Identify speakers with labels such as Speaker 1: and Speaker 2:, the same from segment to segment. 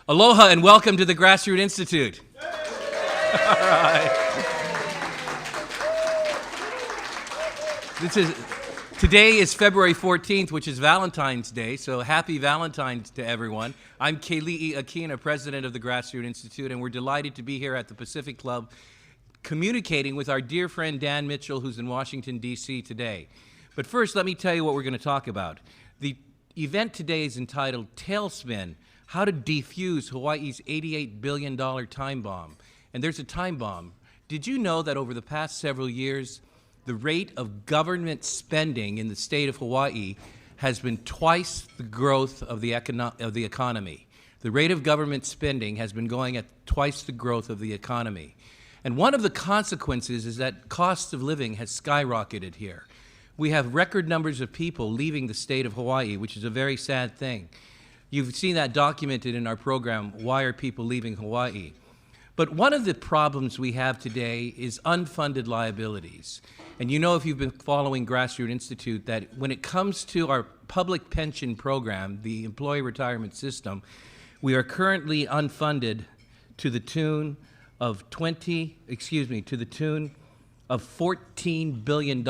Speaker 1: Aloha and welcome to the Grassroots Institute. All right. Today is February 14th, which is Valentine's Day, so happy Valentine's to everyone. I'm Keli'i Akina, president of the Grassroots Institute, and we're delighted to be here at the Pacific Club communicating with our dear friend Dan Mitchell, who's in Washington, D.C. today. But first, let me tell you what we're going to talk about. The event today is entitled Tailspin, How to Defuse Hawaii's $88 billion time bomb. And there's a time bomb. Did you know that over the past several years, the rate of government spending in the state of Hawaii has been twice the growth of the economy? The rate of government spending has been going at twice the growth of the economy. And one of the consequences is that cost of living has skyrocketed here. We have record numbers of people leaving the state of Hawaii, which is a very sad thing. You've seen that documented in our program, Why Are People Leaving Hawaii? But one of the problems we have today is unfunded liabilities. And you know, if you've been following Grassroots Institute, that when it comes to our public pension program, the employee retirement system, we are currently unfunded to the tune of $14 billion.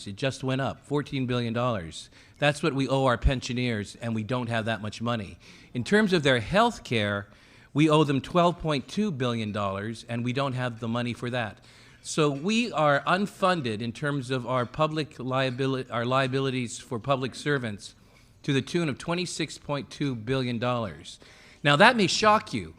Speaker 1: It just went up, $14 billion. That's what we owe our pensioners, and we don't have that much money. In terms of their health care, we owe them $12.2 billion, and we don't have the money for that. So we are unfunded in terms of our public liability, our liabilities for public servants to the tune of $26.2 billion. Now that may shock you,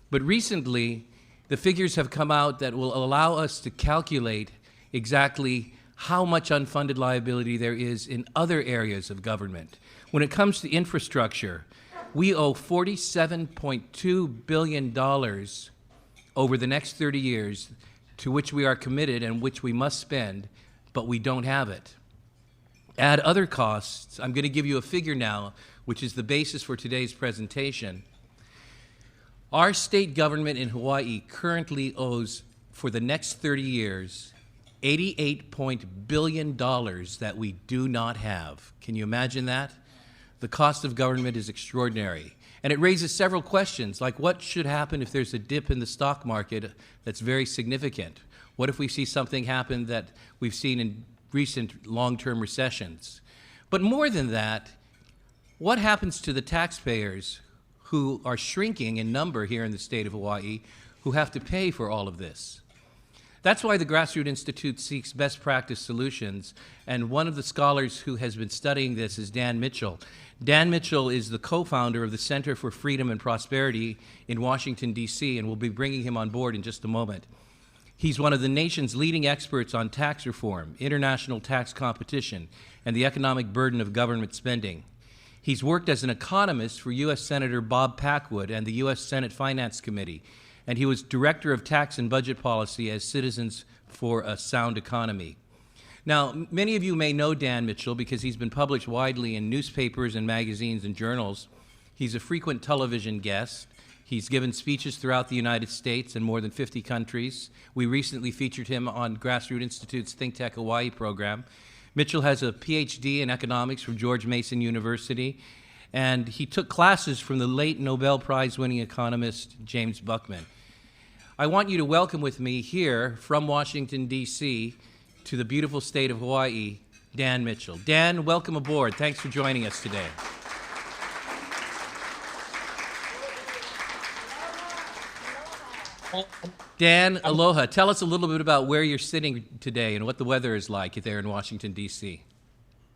Speaker 1: but recently the figures have come out that will allow us to calculate exactly how much unfunded liability there is in other areas of government. When it comes to infrastructure, we owe $47.2 billion over the next 30 years to which we are committed and which we must spend, but we don't have it. Add other costs. I'm going to give you a figure now, which is the basis for today's presentation. Our state government in Hawaii currently owes, for the next 30 years, $88 billion that we do not have. Can you imagine that? The cost of government is extraordinary. And it raises several questions, like what should happen if there's a dip in the stock market that's very significant? What if we see something happen that we've seen in recent long-term recessions? But more than that, what happens to the taxpayers who are shrinking in number here in the state of Hawaii who have to pay for all of this? That's why the Grassroots Institute seeks best practice solutions, and one of the scholars who has been studying this is Dan Mitchell. Dan Mitchell is the co-founder of the Center for Freedom and Prosperity in Washington, D.C., and we'll be bringing him on board in just a moment. He's one of the nation's leading experts on tax reform, international tax competition, and the economic burden of government spending. He's worked as an economist for U.S. Senator Bob Packwood and the U.S. Senate Finance Committee, and he was Director of Tax and Budget Policy as Citizens for a Sound Economy. Now, many of you may know Dan Mitchell because he's been published widely in newspapers and magazines and journals. He's a frequent television guest. He's given speeches throughout the United States in more than 50 countries. We recently featured him on Grassroots Institute's Think Tech Hawaii program. Mitchell has a PhD in economics from George Mason University, and he took classes from the late Nobel Prize-winning economist James Buckman. I want you to welcome with me here from Washington, D.C., to the beautiful state of Hawaii, Dan Mitchell. Dan, welcome aboard. Thanks for joining us today. Dan, aloha. Tell us a little bit about where you're sitting today and what the weather is like there in Washington, D.C.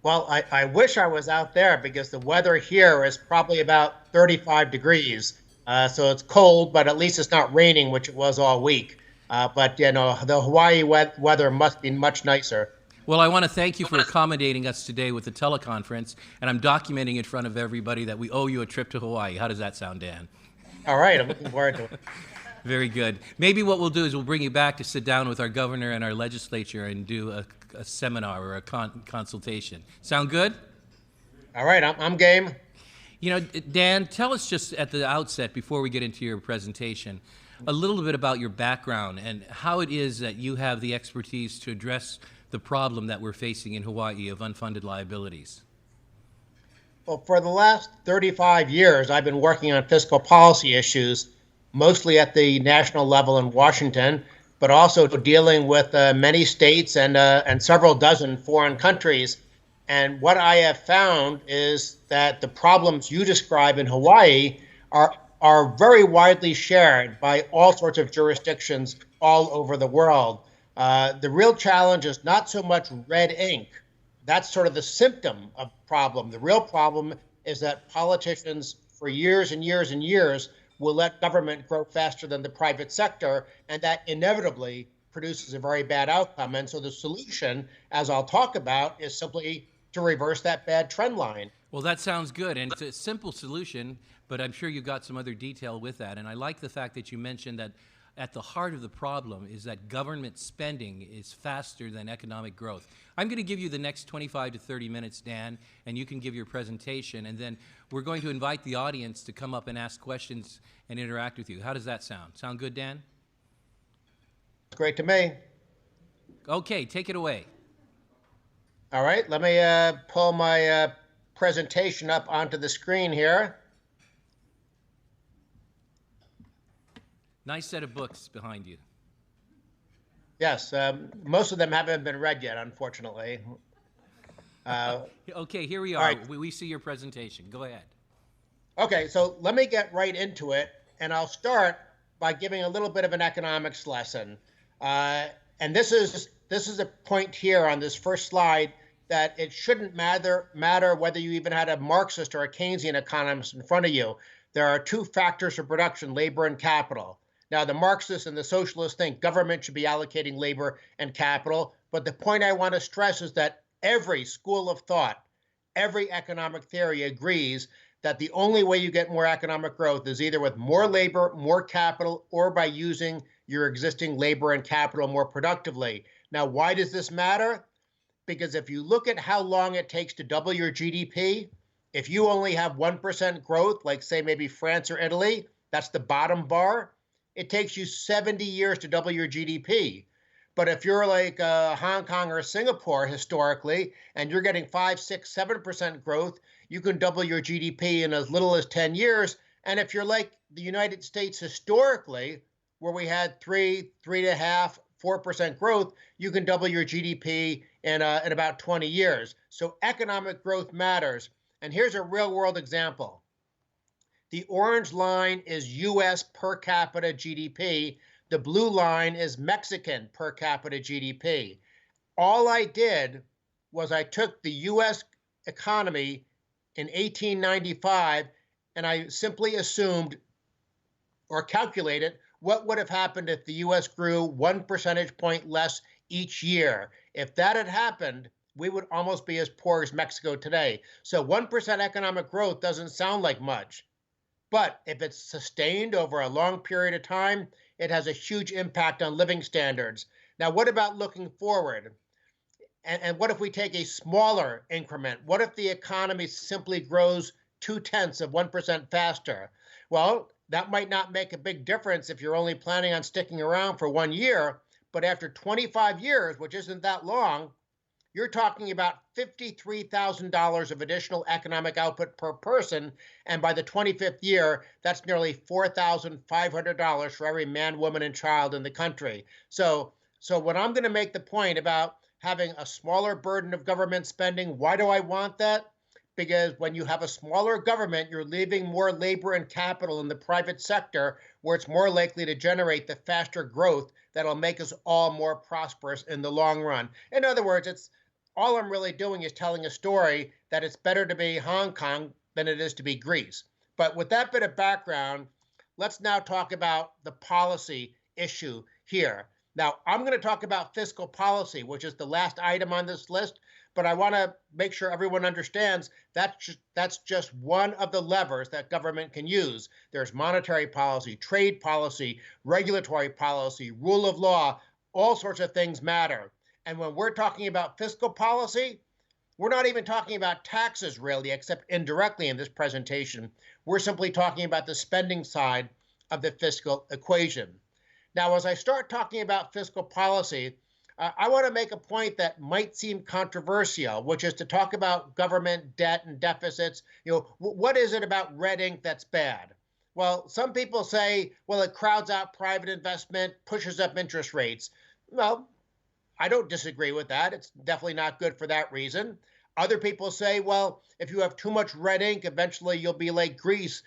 Speaker 2: Well, I wish I was out there because the weather here is probably about 35 degrees. So it's cold, but at least it's not raining, which it was all week. But, you know, the Hawaii weather must be much nicer.
Speaker 1: Well, I want to thank you for accommodating us today with the teleconference, and I'm documenting in front of everybody that we owe you a trip to Hawaii. How does that sound, Dan?
Speaker 2: All right, I'm looking forward to it.
Speaker 1: Very good. Maybe what we'll do is we'll bring you back to sit down with our governor and our legislature and do a seminar or a consultation. Sound good?
Speaker 2: All right, I'm game.
Speaker 1: You know, Dan, tell us just at the outset, before we get into your presentation, a little bit about your background and how it is that you have the expertise to address the problem that we're facing in Hawaii of unfunded liabilities.
Speaker 2: Well, for the last 35 years, I've been working on fiscal policy issues, mostly at the national level in Washington, but also dealing with many states and several dozen foreign countries. And what I have found is that the problems you describe in Hawaii are very widely shared by all sorts of jurisdictions all over the world. The real challenge is not so much red ink. That's sort of the symptom of the problem. The real problem is that politicians, for years and years and years, will let government grow faster than the private sector, and that inevitably produces a very bad outcome. And so the solution, as I'll talk about, is simply to reverse that bad trend line.
Speaker 1: Well, that sounds good, and it's a simple solution, but I'm sure you got some other detail with that. And I like the fact that you mentioned that at the heart of the problem is that government spending is faster than economic growth. I'm going to give you the next 25 to 30 minutes, Dan, and you can give your presentation, and then we're going to invite the audience to come up and ask questions and interact with you. How does that sound? Sound good, Dan?
Speaker 2: Great to me.
Speaker 1: Okay, take it away.
Speaker 2: All right, let me pull my presentation up onto the screen here.
Speaker 1: Nice set of books behind you.
Speaker 2: Yes, most of them haven't been read yet, unfortunately.
Speaker 1: Okay, here we are.
Speaker 2: Right.
Speaker 1: We see your presentation. Go ahead.
Speaker 2: Okay, so let me get right into it, and I'll start by giving a little bit of an economics lesson. And this is a point here on this first slide that it shouldn't matter whether you even had a Marxist or a Keynesian economist in front of you. There are two factors of production, labor and capital. Now, the Marxists and the socialists think government should be allocating labor and capital, but the point I want to stress is that every school of thought, every economic theory agrees that the only way you get more economic growth is either with more labor, more capital, or by using your existing labor and capital more productively. Now, why does this matter? Because if you look at how long it takes to double your GDP, if you only have 1% growth, like say maybe France or Italy, that's the bottom bar, it takes you 70 years to double your GDP. But if you're like Hong Kong or Singapore historically, and you're getting 5, 6, 7% growth, you can double your GDP in as little as 10 years. And if you're like the United States historically, where we had 3.5, 4% growth, you can double your GDP in about 20 years. So economic growth matters. And here's a real world example. The orange line is US per capita GDP. The blue line is Mexican per capita GDP. All I did was I took the US economy in 1895 and I simply assumed or calculated what would have happened if the US grew 1 percentage point less each year. If that had happened, we would almost be as poor as Mexico today. So 1% economic growth doesn't sound like much. But if it's sustained over a long period of time, it has a huge impact on living standards. Now, what about looking forward? And what if we take a smaller increment? What if the economy simply grows 0.2% faster? Well, that might not make a big difference if you're only planning on sticking around for 1 year. But after 25 years, which isn't that long, you're talking about $53,000 of additional economic output per person. And by the 25th year, that's nearly $4,500 for every man, woman, and child in the country. So when I'm going to make the point about having a smaller burden of government spending, why do I want that? Because when you have a smaller government, you're leaving more labor and capital in the private sector, where it's more likely to generate the faster growth that'll make us all more prosperous in the long run. In other words, all I'm really doing is telling a story that it's better to be Hong Kong than it is to be Greece. But with that bit of background, let's now talk about the policy issue here. Now, I'm going to talk about fiscal policy, which is the last item on this list, but I want to make sure everyone understands that's just one of the levers that government can use. There's monetary policy, trade policy, regulatory policy, rule of law, all sorts of things matter. And when we're talking about fiscal policy, we're not even talking about taxes really, except indirectly in this presentation. We're simply talking about the spending side of the fiscal equation. Now, as I start talking about fiscal policy, I want to make a point that might seem controversial, which is to talk about government debt and deficits. What is it about red ink that's bad? Well, some people say, well, it crowds out private investment, pushes up interest rates. Well, I don't disagree with that. It's definitely not good for that reason. Other people say, well, if you have too much red ink, eventually you'll be like Greece,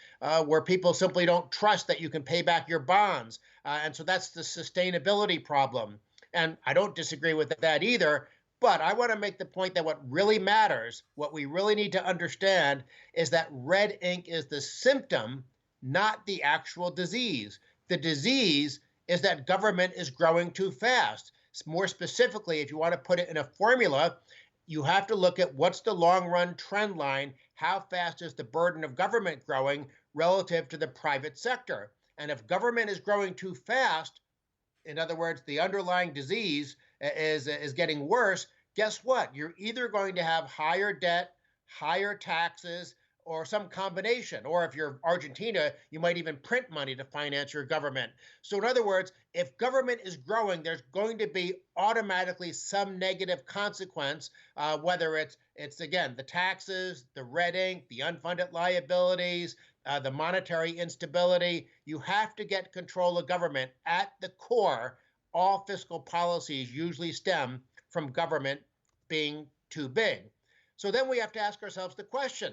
Speaker 2: where people simply don't trust that you can pay back your bonds. And so that's the sustainability problem. And I don't disagree with that either. But I want to make the point that what really matters, what we really need to understand, is that red ink is the symptom, not the actual disease. The disease is that government is growing too fast. More specifically, if you want to put it in a formula, you have to look at what's the long run trend line, how fast is the burden of government growing relative to the private sector. And if government is growing too fast, in other words, the underlying disease is getting worse, guess what? You're either going to have higher debt, higher taxes, or some combination. Or if you're Argentina, you might even print money to finance your government. So in other words, if government is growing, there's going to be automatically some negative consequence, whether it's again, the taxes, the red ink, the unfunded liabilities, the monetary instability. You have to get control of government. At the core, all fiscal policies usually stem from government being too big. So then we have to ask ourselves the question,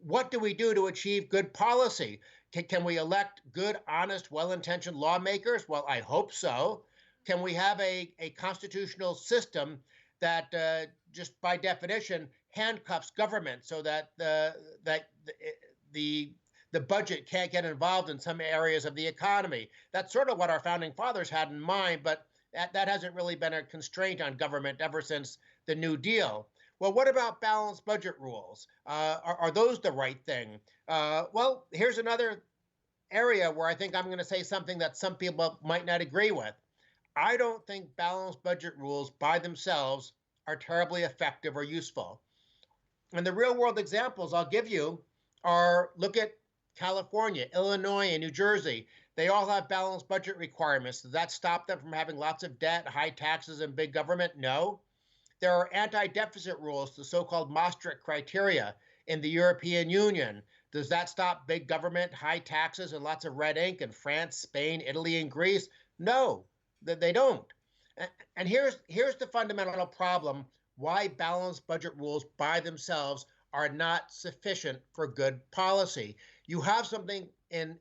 Speaker 2: what do we do to achieve good policy? Can we elect good, honest, well-intentioned lawmakers? Well, I hope so. Can we have a constitutional system that just by definition handcuffs government so that the budget can't get involved in some areas of the economy? That's sort of what our founding fathers had in mind, but that hasn't really been a constraint on government ever since the New Deal. Well, what about balanced budget rules? Are those the right thing? Well, here's another area where I think I'm going to say something that some people might not agree with. I don't think balanced budget rules by themselves are terribly effective or useful. And the real world examples I'll give you are, look at California, Illinois, and New Jersey. They all have balanced budget requirements. Does that stop them from having lots of debt, high taxes, and big government? No. There are anti-deficit rules, the so-called Maastricht criteria in the European Union. Does that stop big government, high taxes, and lots of red ink in France, Spain, Italy, and Greece? No, they don't. And here's the fundamental problem why balanced budget rules by themselves are not sufficient for good policy. You have something in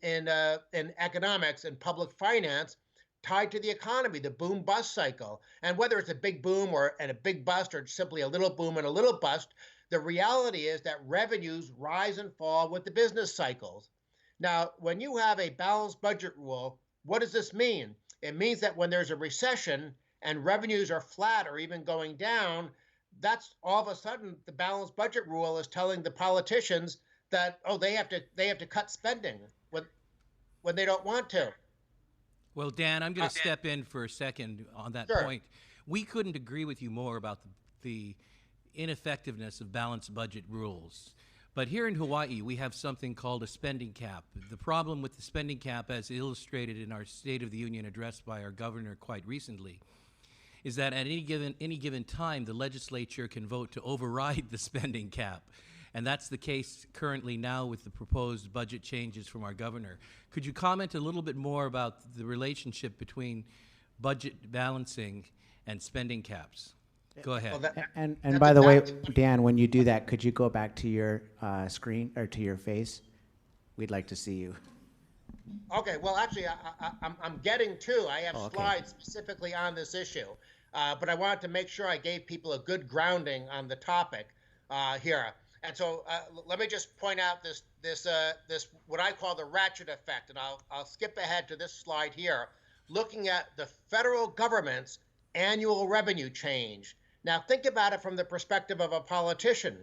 Speaker 2: economics and public finance tied to the economy, the boom-bust cycle. And whether it's a big boom and a big bust or simply a little boom and a little bust, the reality is that revenues rise and fall with the business cycles. Now, when you have a balanced budget rule, what does this mean? It means that when there's a recession and revenues are flat or even going down, that's all of a sudden the balanced budget rule is telling the politicians that, they have to cut spending when they don't want to.
Speaker 1: Well, Dan, I'm going to step in for a second on that point. We couldn't agree with you more about the ineffectiveness of balanced budget rules. But here in Hawaii, we have something called a spending cap. The problem with the spending cap, as illustrated in our State of the Union address by our governor quite recently, is that at any given time, the legislature can vote to override the spending cap. And that's the case currently now with the proposed budget changes from our governor. Could you comment a little bit more about the relationship between budget balancing and spending caps? Go ahead.
Speaker 3: Well, and by the way, Dan, when you do that, could you go back to your screen or to your face? We'd like to see you.
Speaker 2: Okay. Well, actually, I'm getting to. I have slides specifically on this issue, but I wanted to make sure I gave people a good grounding on the topic here. And so let me just point out this what I call the ratchet effect, and I'll skip ahead to this slide here, looking at the federal government's annual revenue change. Now think about it from the perspective of a politician.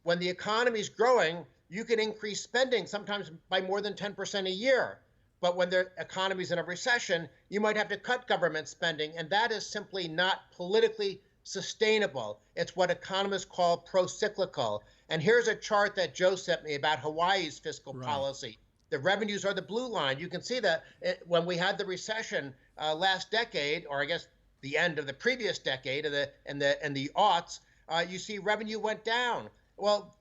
Speaker 2: When the economy is growing, you can increase spending sometimes by more than 10% a year. But when the economy is in a recession, you might have to cut government spending, and that is simply not politically sustainable. It's what economists call pro-cyclical. And here's a chart that Joe sent me about Hawaii's fiscal policy. The revenues are the blue line. You can see that when we had the recession last decade, or I guess the end of the previous decade and the aughts, you see revenue went down. Well,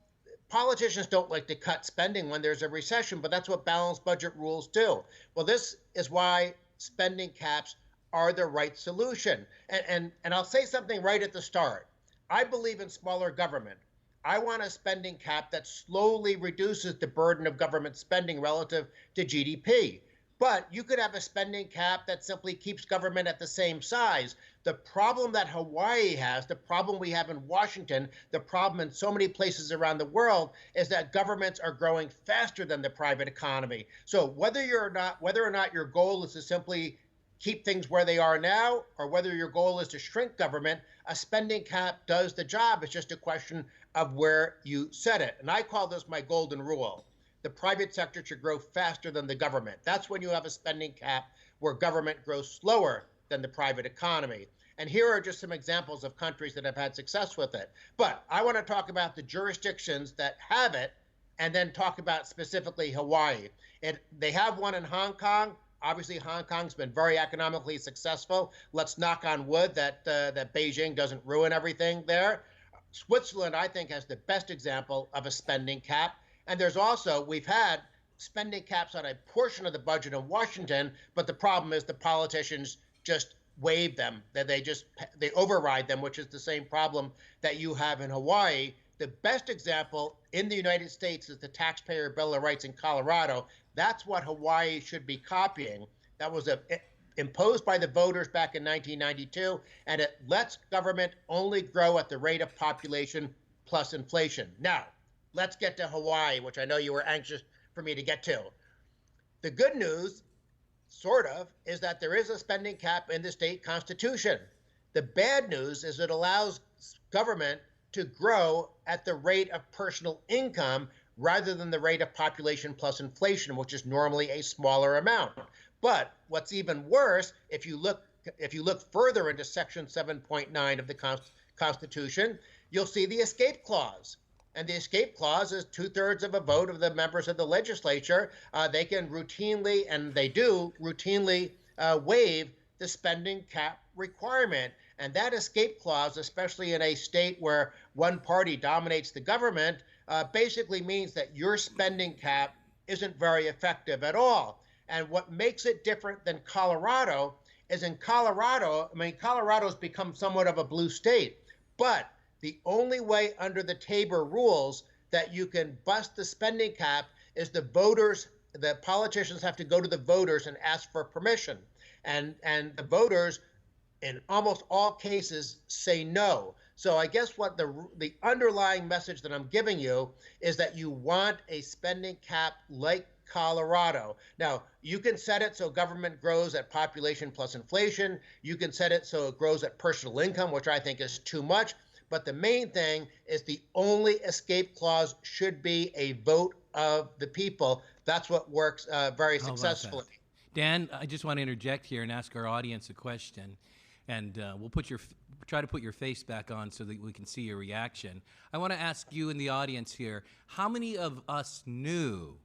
Speaker 2: politicians don't like to cut spending when there's a recession, but that's what balanced budget rules do. Well, this is why spending caps are the right solution. And I'll say something right at the start. I believe in smaller government. I want a spending cap that slowly reduces the burden of government spending relative to GDP. But you could have a spending cap that simply keeps government at the same size. The problem that Hawaii has, the problem we have in Washington, the problem in so many places around the world is that governments are growing faster than the private economy. So whether or not your goal is to simply keep things where they are now, or whether your goal is to shrink government, a spending cap does the job. It's just a question of where you set it. And I call this my golden rule. The private sector should grow faster than the government. That's when you have a spending cap where government grows slower than the private economy. And here are just some examples of countries that have had success with it. But I want to talk about the jurisdictions that have it and then talk about specifically Hawaii. And they have one in Hong Kong. Obviously, Hong Kong's been very economically successful. Let's knock on wood that Beijing doesn't ruin everything there. Switzerland, I think, has the best example of a spending cap. And there's also, we've had spending caps on a portion of the budget in Washington, but the problem is the politicians just waive them, that they override them, which is the same problem that you have in Hawaii. The best example in the United States is the Taxpayer Bill of Rights in Colorado. That's what Hawaii should be copying. That was imposed by the voters back in 1992, and it lets government only grow at the rate of population plus inflation. Now, let's get to Hawaii, which I know you were anxious for me to get to. The good news, sort of, is that there is a spending cap in the state constitution. The bad news is it allows government to grow at the rate of personal income rather than the rate of population plus inflation, which is normally a smaller amount. But what's even worse, if you look further into Section 7.9 of the Constitution, you'll see the escape clause. And the escape clause is 2/3 of a vote of the members of the legislature. They can routinely, and they do routinely, waive the spending cap requirement. And that escape clause, especially in a state where one party dominates the government, basically means that your spending cap isn't very effective at all. And what makes it different than Colorado is in Colorado, Colorado's become somewhat of a blue state, but the only way under the Tabor rules that you can bust the spending cap is the politicians have to go to the voters and ask for permission. And the voters, in almost all cases, say no. So I guess what the underlying message that I'm giving you is that you want a spending cap like Colorado. Now, you can set it so government grows at population plus inflation. You can set it so it grows at personal income, which I think is too much. But the main thing is the only escape clause should be a vote of the people. That's what works very successfully.
Speaker 1: Dan, I just want to interject here and ask our audience a question. And we'll try to put your face back on so that we can see your reaction. I want to ask you in the audience here, how many of us knew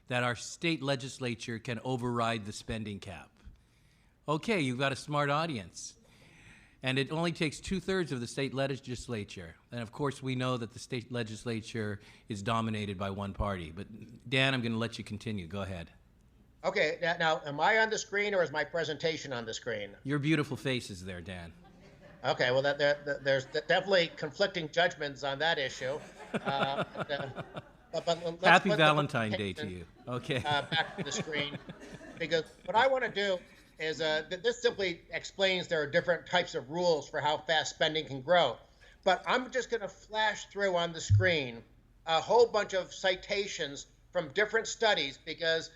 Speaker 1: that our state legislature can override the spending cap? Okay, you've got a smart audience. And it only takes 2/3 of the state legislature. And of course, we know that the state legislature is dominated by one party. But Dan, I'm going to let you continue. Go ahead.
Speaker 2: Okay, now, am I on the screen or is my presentation on the screen?
Speaker 1: Your beautiful face is there, Dan.
Speaker 2: Okay, well, there's definitely conflicting judgments on that issue.
Speaker 1: Happy Valentine's Day to you. Okay.
Speaker 2: Back to the screen. Because what I want to do is this simply explains there are different types of rules for how fast spending can grow. But I'm just going to flash through on the screen a whole bunch of citations from different studies, because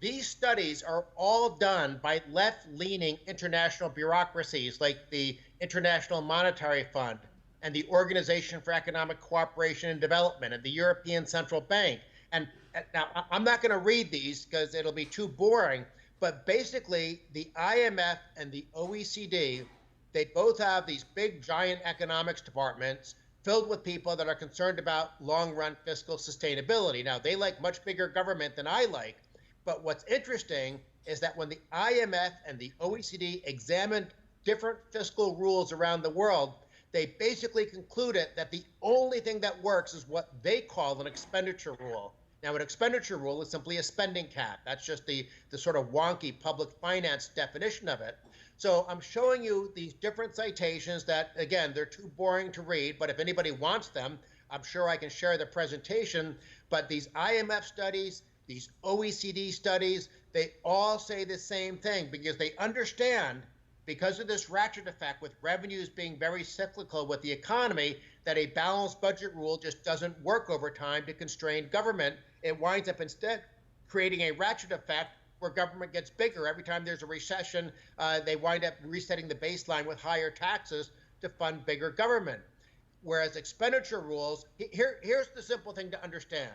Speaker 2: these studies are all done by left-leaning international bureaucracies like the International Monetary Fund and the Organization for Economic Cooperation and Development and the European Central Bank. And now, I'm not going to read these because it'll be too boring, but basically the IMF and the OECD, they both have these big, giant economics departments filled with people that are concerned about long-run fiscal sustainability. Now, they like much bigger government than I like, but what's interesting is that when the IMF and the OECD examined different fiscal rules around the world, they basically concluded that the only thing that works is what they call an expenditure rule. Now, an expenditure rule is simply a spending cap. That's just the sort of wonky public finance definition of it. So I'm showing you these different citations that, again, they're too boring to read, but if anybody wants them, I'm sure I can share the presentation. But these IMF studies, these OECD studies, they all say the same thing because they understand, because of this ratchet effect with revenues being very cyclical with the economy, that a balanced budget rule just doesn't work over time to constrain government. It winds up instead creating a ratchet effect where government gets bigger. Every time there's a recession, they wind up resetting the baseline with higher taxes to fund bigger government. Whereas expenditure rules, here's the simple thing to understand.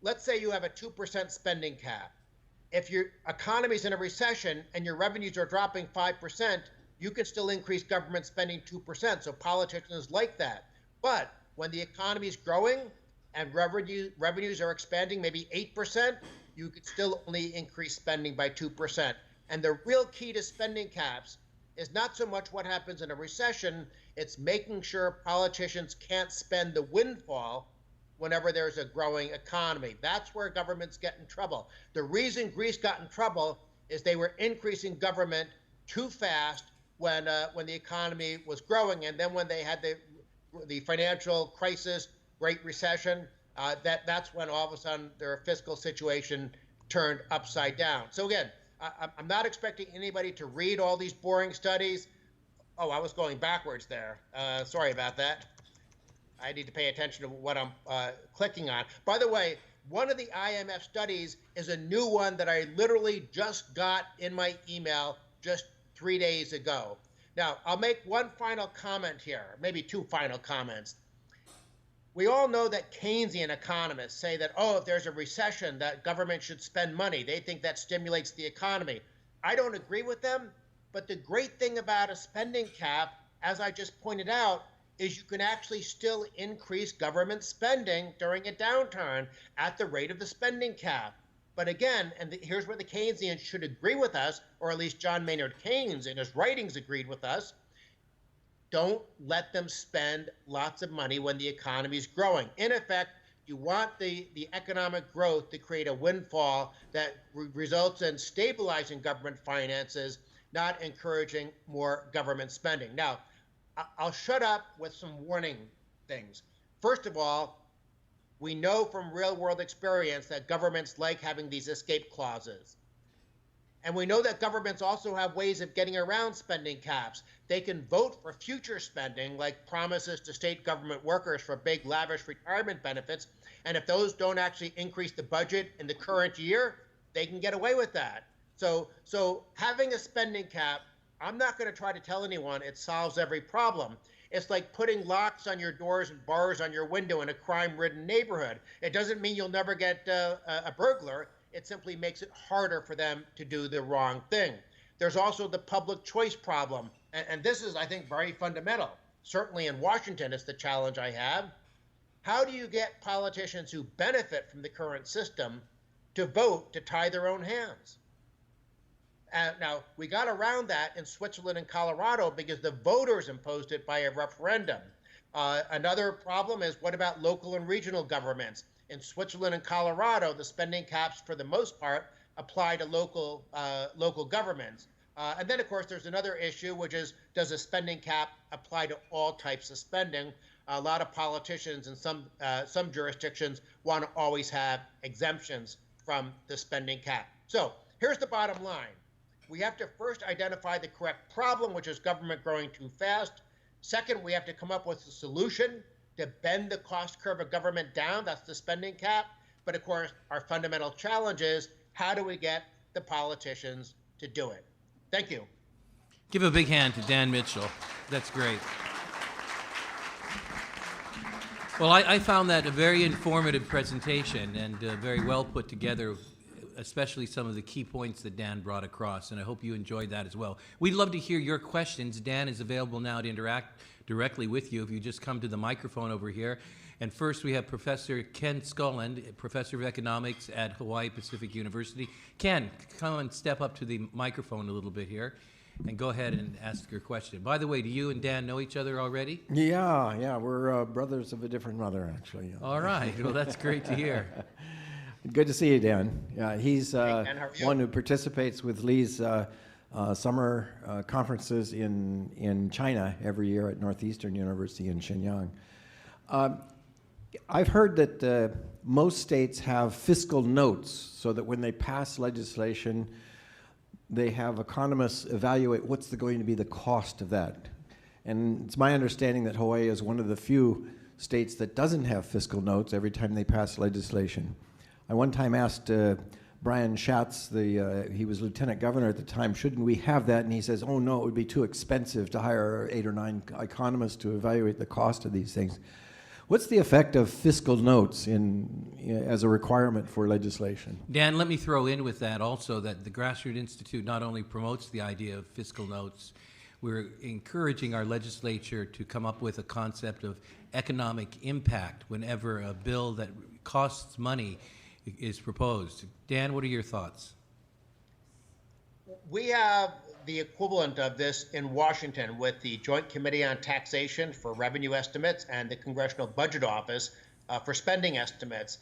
Speaker 2: Let's say you have a 2% spending cap. If your economy's in a recession and your revenues are dropping 5%, you can still increase government spending 2%. So politicians like that. But when the economy is growing and revenues are expanding maybe 8%, you could still only increase spending by 2%. And the real key to spending caps is not so much what happens in a recession, it's making sure politicians can't spend the windfall whenever there's a growing economy. That's where governments get in trouble. The reason Greece got in trouble is they were increasing government too fast when the economy was growing, and then when they had the financial crisis, Great Recession, that's when all of a sudden their fiscal situation turned upside down. So again, I'm not expecting anybody to read all these boring studies. Oh, I was going backwards there. Sorry about that. I need to pay attention to what I'm clicking on. By the way, one of the IMF studies is a new one that I literally just got in my email just 3 days ago. Now, I'll make one final comment here, maybe two final comments. We all know that Keynesian economists say that, oh, if there's a recession, that government should spend money. They think that stimulates the economy. I don't agree with them, but the great thing about a spending cap, as I just pointed out, is you can actually still increase government spending during a downturn at the rate of the spending cap. But again, and here's where the Keynesians should agree with us, or at least John Maynard Keynes in his writings agreed with us, don't let them spend lots of money when the economy is growing. In effect, you want the economic growth to create a windfall that results in stabilizing government finances, not encouraging more government spending. Now, I'll shut up with some warning things. First of all, we know from real world experience that governments like having these escape clauses. And we know that governments also have ways of getting around spending caps. They can vote for future spending, like promises to state government workers for big, lavish retirement benefits. And if those don't actually increase the budget in the current year, they can get away with that. So having a spending cap, I'm not going to try to tell anyone it solves every problem. It's like putting locks on your doors and bars on your window in a crime-ridden neighborhood. It doesn't mean you'll never get a burglar. It simply makes it harder for them to do the wrong thing. There's also the public choice problem. And this is, I think, very fundamental. Certainly in Washington, it's the challenge I have. How do you get politicians who benefit from the current system to vote to tie their own hands? Now, we got around that in Switzerland and Colorado because the voters imposed it by a referendum. Another problem is, what about local and regional governments? In Switzerland and Colorado, the spending caps, for the most part, apply to local governments. And then, of course, there's another issue, which is, does a spending cap apply to all types of spending? A lot of politicians in some jurisdictions want to always have exemptions from the spending cap. So here's the bottom line. We have to first identify the correct problem, which is government growing too fast. Second, we have to come up with a solution to bend the cost curve of government down. That's the spending cap. But of course, our fundamental challenge is, how do we get the politicians to do it? Thank you.
Speaker 1: Give a big hand to Dan Mitchell. That's great. Well, I found that a very informative presentation and very well put together, especially some of the key points that Dan brought across, and I hope you enjoyed that as well. We'd love to hear your questions. Dan is available now to interact directly with you if you just come to the microphone over here. And first we have Professor Ken Sculland, Professor of Economics at Hawaii Pacific University. Ken, come and step up to the microphone a little bit here. and go ahead and ask your question. By the way, do you and Dan know each other already?
Speaker 4: Yeah, we're brothers of a different mother, actually.
Speaker 1: All right. Well, that's great to hear.
Speaker 4: Good to see you, Dan. Yeah, he's
Speaker 2: Dan, how are you?
Speaker 4: one who participates with Lee's summer conferences in China every year at Northeastern University in Shenyang. I've heard that most states have fiscal notes so that when they pass legislation, they have economists evaluate what's going to be the cost of that. And it's my understanding that Hawaii is one of the few states that doesn't have fiscal notes every time they pass legislation. I one time asked Brian Schatz, he was lieutenant governor at the time, shouldn't we have that? And he says, oh no, it would be too expensive to hire 8 or 9 economists to evaluate the cost of these things. What's the effect of fiscal notes as a requirement for legislation?
Speaker 1: Dan, let me throw in with that also that the Grassroots Institute not only promotes the idea of fiscal notes, we're encouraging our legislature to come up with a concept of economic impact whenever a bill that costs money is proposed. Dan, what are your thoughts?
Speaker 2: We have the equivalent of this in Washington with the Joint Committee on Taxation for Revenue Estimates and the Congressional Budget Office for spending estimates.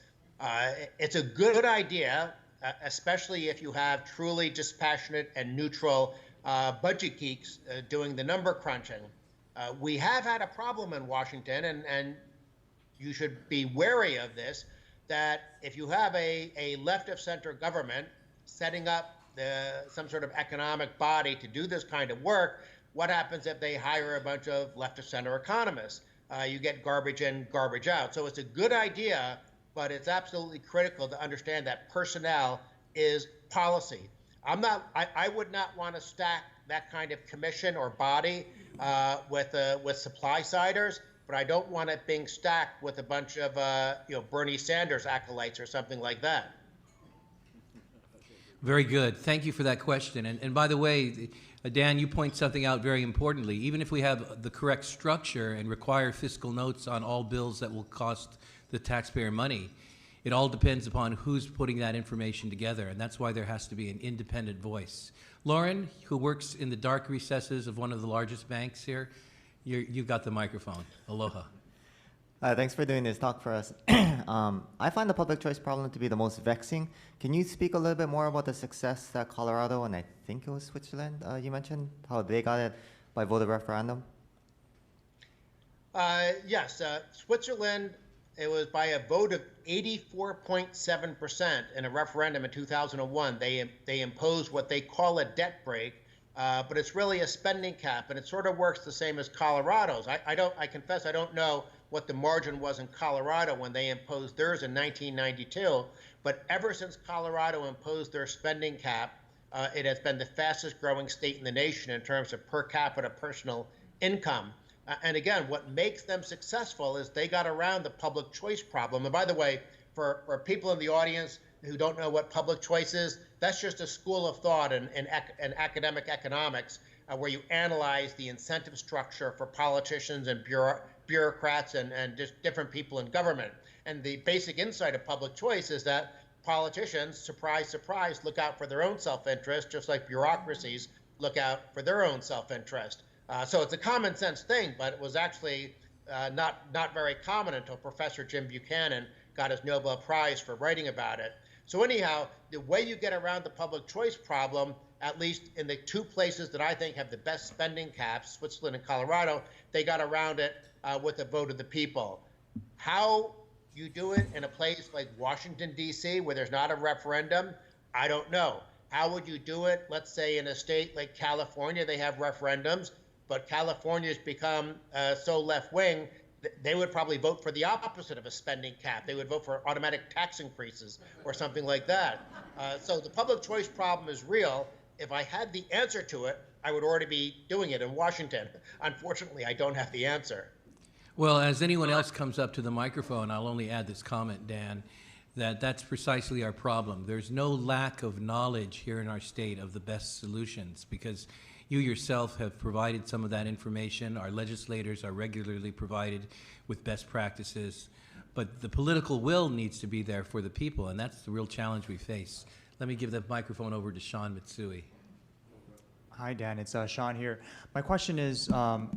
Speaker 2: It's a good idea, especially if you have truly dispassionate and neutral budget geeks doing the number crunching. We have had a problem in Washington, and you should be wary of this, that if you have a left-of-center government setting up some sort of economic body to do this kind of work, what happens if they hire a bunch of left-of-center economists? You get garbage in, garbage out. So it's a good idea, but it's absolutely critical to understand that personnel is policy. I would not want to stack that kind of commission or body with supply-siders, but I don't want it being stacked with a bunch of Bernie Sanders acolytes or something like that.
Speaker 1: Very good. Thank you for that question. And by the way, Dan, you point something out very importantly. Even if we have the correct structure and require fiscal notes on all bills that will cost the taxpayer money, it all depends upon who's putting that information together, and that's why there has to be an independent voice. Lauren, who works in the dark recesses of one of the largest banks here, you've got the microphone. Aloha.
Speaker 5: Thanks for doing this talk for us. I find the public choice problem to be the most vexing. Can you speak a little bit more about the success that Colorado and I think it was Switzerland you mentioned, how they got it by voter referendum?
Speaker 2: Yes, Switzerland, it was by a vote of 84.7% in a referendum in 2001. They imposed what they call a debt break, but it's really a spending cap, and it sort of works the same as Colorado's. I confess I don't know what the margin was in Colorado when they imposed theirs in 1992, but ever since Colorado imposed their spending cap, it has been the fastest growing state in the nation in terms of per capita personal income. And again, what makes them successful is they got around the public choice problem. And by the way, for people in the audience who don't know what public choice is, that's just a school of thought in academic economics where you analyze the incentive structure for politicians and bureaucrats and just different people in government. And the basic insight of public choice is that politicians, surprise, surprise, look out for their own self-interest, just like bureaucracies look out for their own self-interest. So it's a common sense thing, but it was actually not very common until Professor Jim Buchanan got his Nobel Prize for writing about it. So anyhow, the way you get around the public choice problem, at least in the two places that I think have the best spending caps, Switzerland and Colorado, they got around it with a vote of the people. How you do it in a place like Washington, D.C., where there's not a referendum, I don't know. How would you do it? Let's say in a state like California, they have referendums, but California's become so left-wing, they would probably vote for the opposite of a spending cap. They would vote for automatic tax increases or something like that. So the public choice problem is real. If I had the answer to it, I would already be doing it in Washington. Unfortunately, I don't have the answer.
Speaker 1: Well, as anyone else comes up to the microphone, I'll only add this comment, Dan, that's precisely our problem. There's no lack of knowledge here in our state of the best solutions because you yourself have provided some of that information. Our legislators are regularly provided with best practices. But the political will needs to be there for the people, and that's the real challenge we face. Let me give the microphone over to Sean Mitsui.
Speaker 6: Hi, Dan. It's Sean here. My question is, in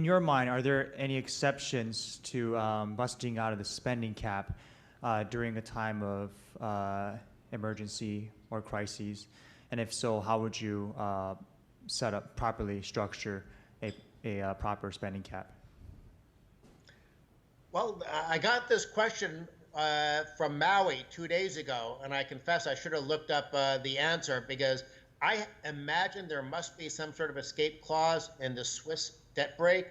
Speaker 6: your mind, are there any exceptions to busting out of the spending cap during a time of emergency or crises? And if so, how would you set up, properly structure a proper spending cap?
Speaker 2: Well, I got this question from Maui 2 days ago, and I confess I should have looked up the answer because I imagine there must be some sort of escape clause in the Swiss debt break,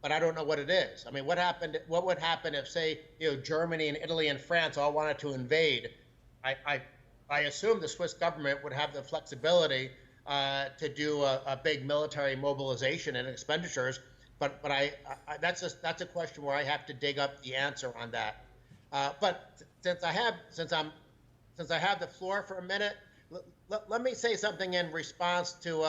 Speaker 2: but I don't know what it is. I mean, what would happen if, say, Germany and Italy and France all wanted to invade? I assume the Swiss government would have the flexibility to do a big military mobilization and expenditures, but that's a question where I have to dig up the answer on that. But since I have the floor for a minute, let me say something in response to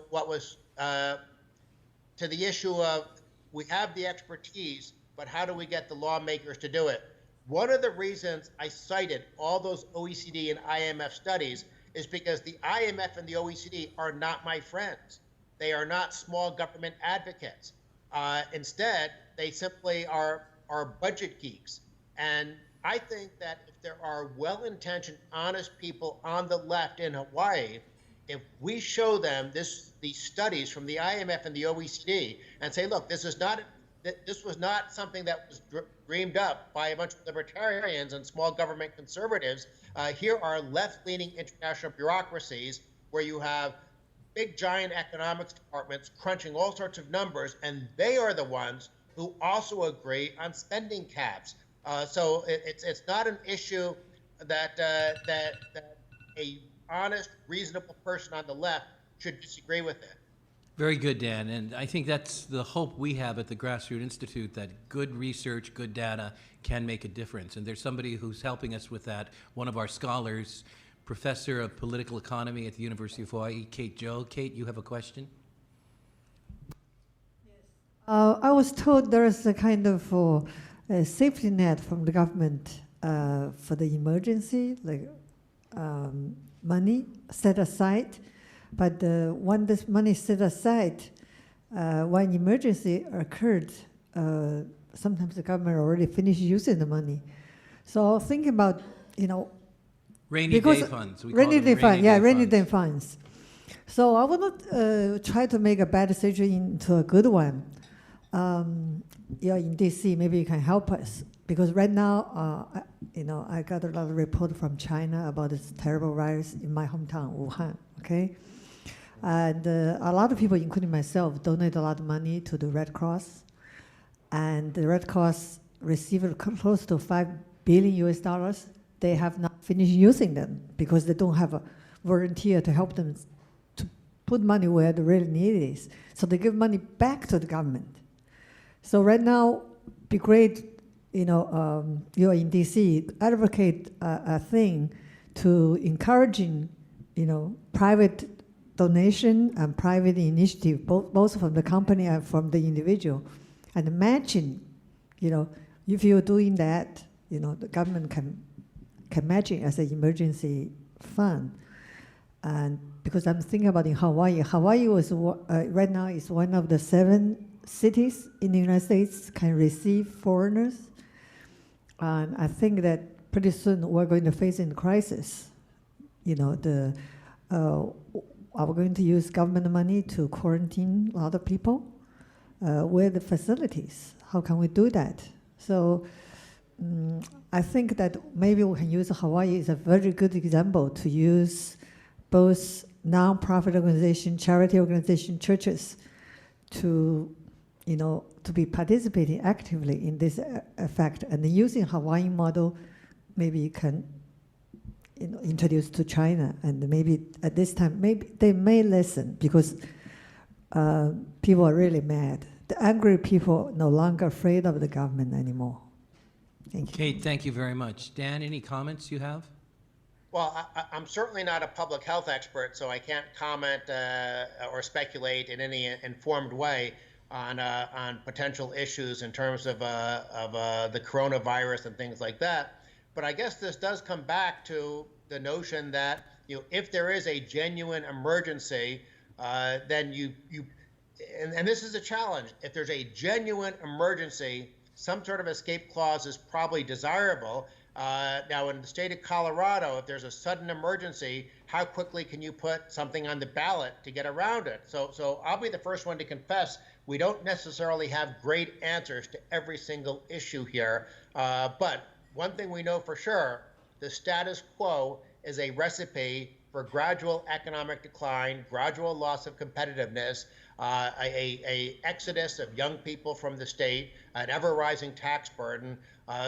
Speaker 2: what was to the issue of we have the expertise, but how do we get the lawmakers to do it? One of the reasons I cited all those OECD and IMF studies is because the IMF and the OECD are not my friends. They are not small government advocates. Instead, they simply are budget geeks. And I think that if there are well-intentioned, honest people on the left in Hawaii, if we show them these studies from the IMF and the OECD and say, look, this was not something that was dreamed up by a bunch of libertarians and small government conservatives. Here are left-leaning international bureaucracies where you have big, giant economics departments crunching all sorts of numbers, and they are the ones who also agree on spending caps. So it's not an issue that a honest, reasonable person on the left should disagree with it.
Speaker 1: Very good, Dan. And I think that's the hope we have at the Grassroots Institute, that good research, good data can make a difference. And there's somebody who's helping us with that, one of our scholars, Professor of Political Economy at the University of Hawaii, Kate Joe. Kate, you have a question?
Speaker 7: I was told there is a kind of a safety net from the government for the emergency, like money set aside. But when this money set aside, when emergency occurred, sometimes the government already finished using the money. So I was thinking about,
Speaker 1: Rainy day funds.
Speaker 7: Rainy day funds. So I will not try to make a bad decision into a good one. In DC, maybe you can help us. Because right now, I got a lot of report from China about this terrible virus in my hometown, Wuhan, okay? And a lot of people, including myself, donate a lot of money to the Red Cross. And the Red Cross received close to $5 billion. They have not finished using them because they don't have a volunteer to help them to put money where the real need is. So they give money back to the government. So right now, be great, you're in DC, advocate a thing to encouraging, private donation and private initiative, both from the company and from the individual, and matching. If you're doing that, the government can match it as an emergency fund. And because I'm thinking about in Hawaii was right now is one of the 7 cities in the United States can receive foreigners. And I think that pretty soon we're going to face a crisis. Are we going to use government money to quarantine a lot of people? Where are the facilities? How can we do that? So I think that maybe we can use Hawaii as a very good example to use both non-profit organization, charity organization, churches to be participating actively in this effect. And using Hawaii model, maybe you can introduce to China, and maybe at this time, maybe they may listen because people are really mad. The angry people no longer afraid of the government anymore. Thank you.
Speaker 1: Kate, thank you very much. Dan, any comments you have?
Speaker 2: Well, I'm certainly not a public health expert, so I can't comment or speculate in any informed way on potential issues in terms of the coronavirus and things like that. But I guess this does come back to the notion that, if there is a genuine emergency, then and this is a challenge. If there's a genuine emergency, some sort of escape clause is probably desirable. Now, in the state of Colorado, if there's a sudden emergency, how quickly can you put something on the ballot to get around it? So I'll be the first one to confess we don't necessarily have great answers to every single issue here. But one thing we know for sure, the status quo is a recipe for gradual economic decline, gradual loss of competitiveness, a exodus of young people from the state, an ever-rising tax burden.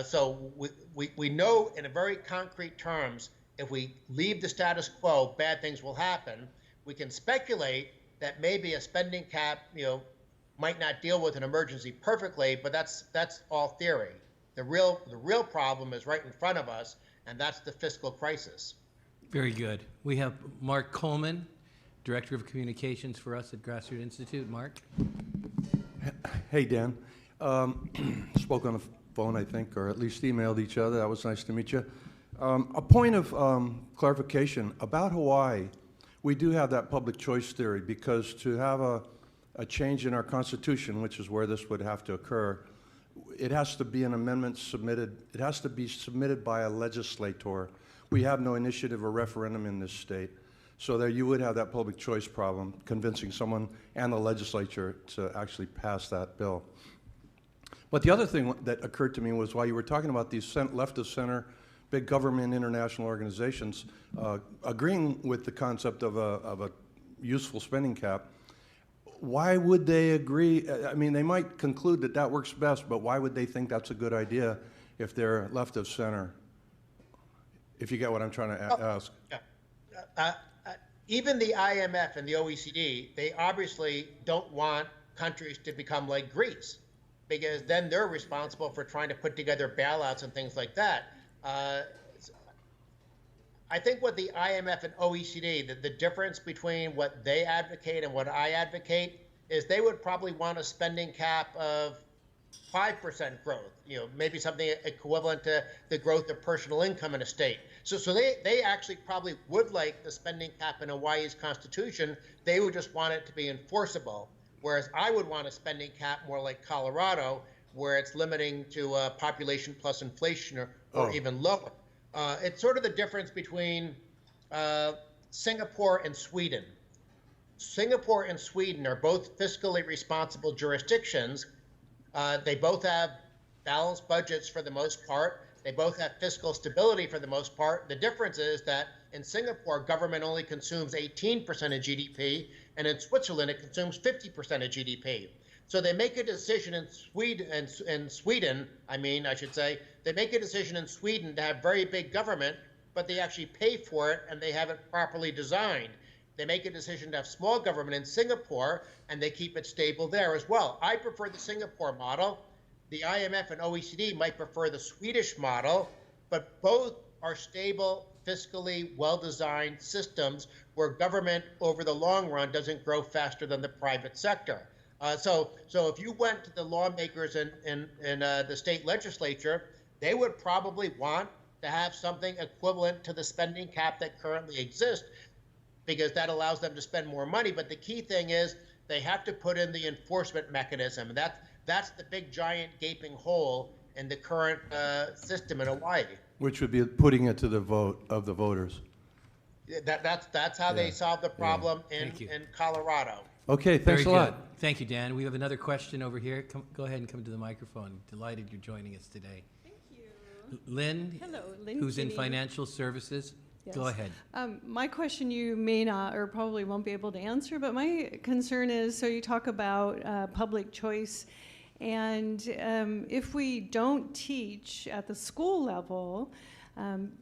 Speaker 2: So we know in a very concrete terms, if we leave the status quo, bad things will happen. We can speculate that maybe a spending cap, might not deal with an emergency perfectly, but that's all theory. The real problem is right in front of us, and that's the fiscal crisis.
Speaker 1: Very good. We have Mark Coleman, Director of Communications for us at Grassroots Institute. Mark?
Speaker 8: Hey, Dan. Spoke on the phone, I think, or at least emailed each other. That was nice to meet you. A point of clarification about Hawaii. We do have that public choice theory because to have a change in our Constitution, which is where this would have to occur, it has to be an amendment submitted. It has to be submitted by a legislator. We have no initiative or referendum in this state. So there you would have that public choice problem, convincing someone and the legislature to actually pass that bill. But the other thing that occurred to me was while you were talking about these left of center, big government international organizations agreeing with the concept of a useful spending cap, why would they agree? I mean, they might conclude that that works best, but why would they think that's a good idea if they're left of center? If you get what I'm trying to ask.
Speaker 2: Yeah. Even the IMF and the OECD, they obviously don't want countries to become like Greece, because then they're responsible for trying to put together bailouts and things like that. I think what the IMF and OECD, the difference between what they advocate and what I advocate is they would probably want a spending cap of 5% growth, maybe something equivalent to the growth of personal income in a state. So they actually probably would like the spending cap in Hawaii's constitution. They would just want it to be enforceable. Whereas I would want a spending cap more like Colorado, where it's limiting to population plus inflation or even lower. It's sort of the difference between Singapore and Sweden. Singapore and Sweden are both fiscally responsible jurisdictions. They both have balanced budgets for the most part. They both have fiscal stability for the most part. The difference is that in Singapore, government only consumes 18% of GDP, and in Switzerland, it consumes 50% of GDP. So they make a decision in Sweden, they make a decision in Sweden to have very big government, but they actually pay for it and they have it properly designed. They make a decision to have small government in Singapore and they keep it stable there as well. I prefer the Singapore model. The IMF and OECD might prefer the Swedish model, but both are stable, fiscally well-designed systems where government over the long run doesn't grow faster than the private sector. So if you went to the lawmakers in the state legislature, they would probably want to have something equivalent to the spending cap that currently exists, because that allows them to spend more money. But the key thing is they have to put in the enforcement mechanism. And that's the big, giant, gaping hole in the current system in Hawaii.
Speaker 8: Which would be putting it to the vote of the voters.
Speaker 2: That's how they solve the problem in Colorado.
Speaker 8: Okay, thanks a lot.
Speaker 1: Thank you, Dan. We have another question over here. Go ahead and come to the microphone. Delighted you're joining us today.
Speaker 9: Thank you.
Speaker 1: Lynn,
Speaker 9: Hello, Lynn
Speaker 1: who's in
Speaker 9: Kinney.
Speaker 1: financial services.
Speaker 9: Yes.
Speaker 1: Go ahead.
Speaker 9: My question you may not or probably won't be able to answer, but my concern is, so you talk about public choice, and if we don't teach at the school level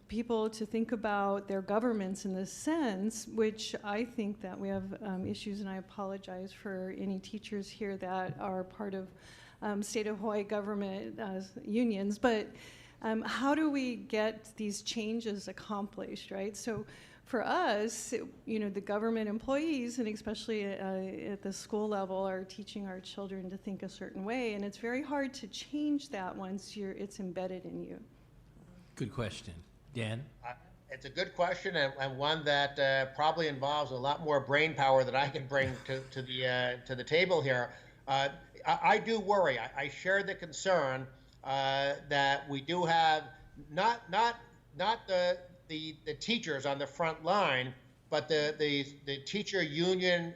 Speaker 9: people to think about their governments in this sense, which I think that we have issues, and I apologize for any teachers here that are part of state of Hawaii government unions, but how do we get these changes accomplished, right? So for us, the government employees, and especially at the school level, are teaching our children to think a certain way, and it's very hard to change that once it's embedded in you.
Speaker 1: Good question. Dan?
Speaker 2: It's a good question, and one that probably involves a lot more brain power that I can bring to the table here. I do worry. I share the concern that we do have not the teachers on the front line, but the teacher union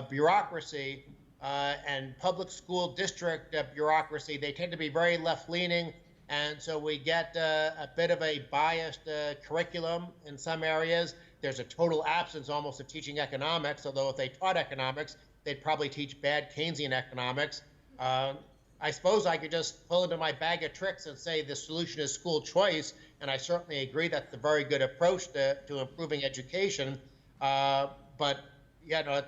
Speaker 2: bureaucracy and public school district bureaucracy. They tend to be very left-leaning, and so we get a bit of a biased curriculum in some areas. There's a total absence almost of teaching economics, although if they taught economics, they'd probably teach bad Keynesian economics. I suppose I could just pull into my bag of tricks and say the solution is school choice, and I certainly agree that's a very good approach to improving education. But you know,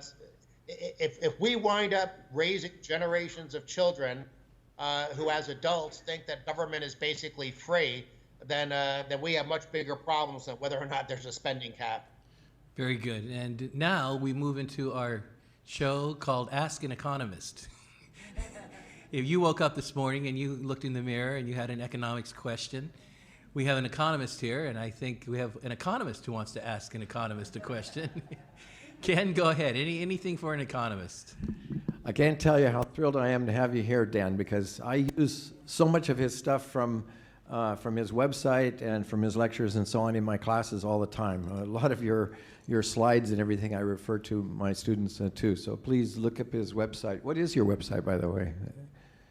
Speaker 2: if we wind up raising generations of children who, as adults, think that government is basically free, then we have much bigger problems than whether or not there's a spending cap.
Speaker 1: Very good. And now we move into our show called Ask an Economist. If you woke up this morning and you looked in the mirror and you had an economics question, we have an economist here, and I think we have an economist who wants to ask an economist a question. Ken, go ahead. Anything for an economist?
Speaker 4: I can't tell you how thrilled I am to have you here, Dan, because I use so much of his stuff from his website and from his lectures and so on in my classes all the time. A lot of your slides and everything I refer to my students too. So please look up his website. What is your website, by the way?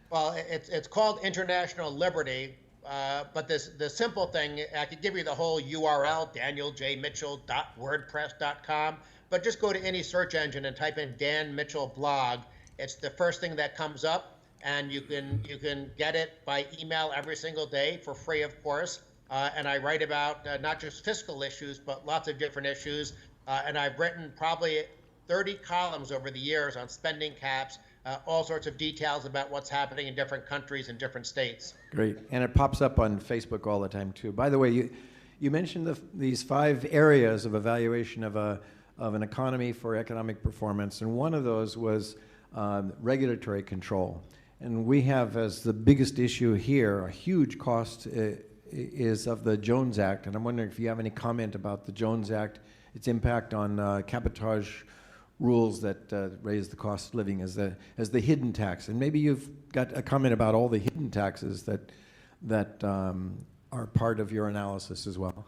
Speaker 2: Well, it's called International Liberty, but the simple thing, I could give you the whole URL, danieljmitchell.wordpress.com, but just go to any search engine and type in Dan Mitchell blog. It's the first thing that comes up, and you can get it by email every single day for free, of course. And I write about not just fiscal issues, but lots of different issues. And I've written probably 30 columns over the years on spending caps, all sorts of details about what's happening in different countries and different states.
Speaker 4: Great. And it pops up on Facebook all the time, too. By the way, you mentioned these 5 areas of evaluation of an economy for economic performance, and one of those was regulatory control. And we have, as the biggest issue here, a huge cost is of the Jones Act. And I'm wondering if you have any comment about the Jones Act, its impact on cabotage rules that raise the cost of living as the hidden tax. And maybe you've got a comment about all the hidden taxes that are part of your analysis as well.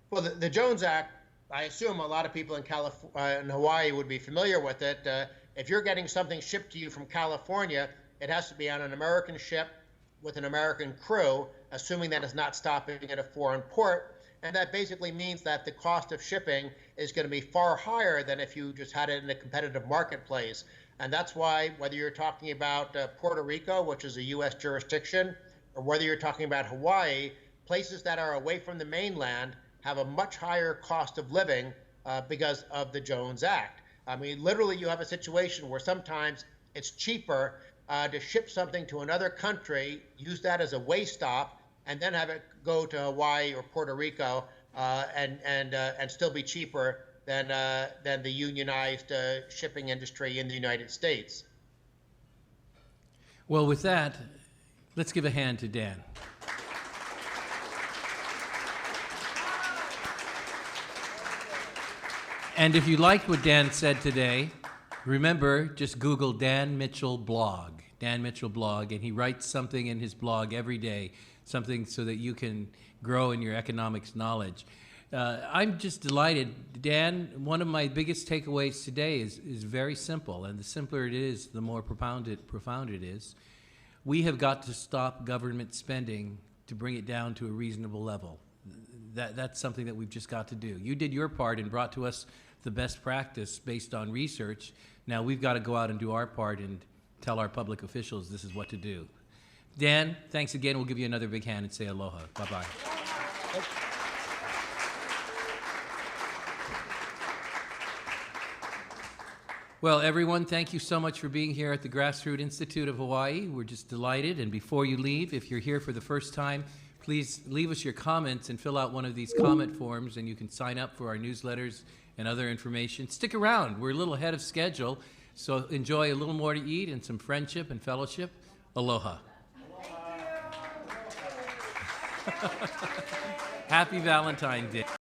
Speaker 2: Well, the Jones Act, I assume a lot of people in California and Hawaii would be familiar with it. If you're getting something shipped to you from California, it has to be on an American ship with an American crew, assuming that it's not stopping at a foreign port. And that basically means that the cost of shipping is going to be far higher than if you just had it in a competitive marketplace. And that's why, whether you're talking about Puerto Rico, which is a U.S. jurisdiction, or whether you're talking about Hawaii, places that are away from the mainland have a much higher cost of living because of the Jones Act. I mean, literally, you have a situation where sometimes it's cheaper to ship something to another country, use that as a way stop, and then have it go to Hawaii or Puerto Rico and still be cheaper than the unionized shipping industry in the United States.
Speaker 1: Well, with that, let's give a hand to Dan. And if you liked what Dan said today, remember, just Google Dan Mitchell blog, and he writes something in his blog every day, something so that you can grow in your economics knowledge. I'm just delighted. Dan, one of my biggest takeaways today is very simple, and the simpler it is, the more profound it is. We have got to stop government spending to bring it down to a reasonable level. That's something that we've just got to do. You did your part and brought to us the best practice based on research. Now we've got to go out and do our part and tell our public officials this is what to do. Dan, thanks again. We'll give you another big hand and say aloha. Bye-bye. Well, everyone, thank you so much for being here at the Grassroots Institute of Hawaii. We're just delighted. And before you leave, if you're here for the first time, please leave us your comments and fill out one of these comment forms, and you can sign up for our newsletters and other information. Stick around. We're a little ahead of schedule, so enjoy a little more to eat and some friendship and fellowship. Aloha. Aloha. Happy Valentine's Day.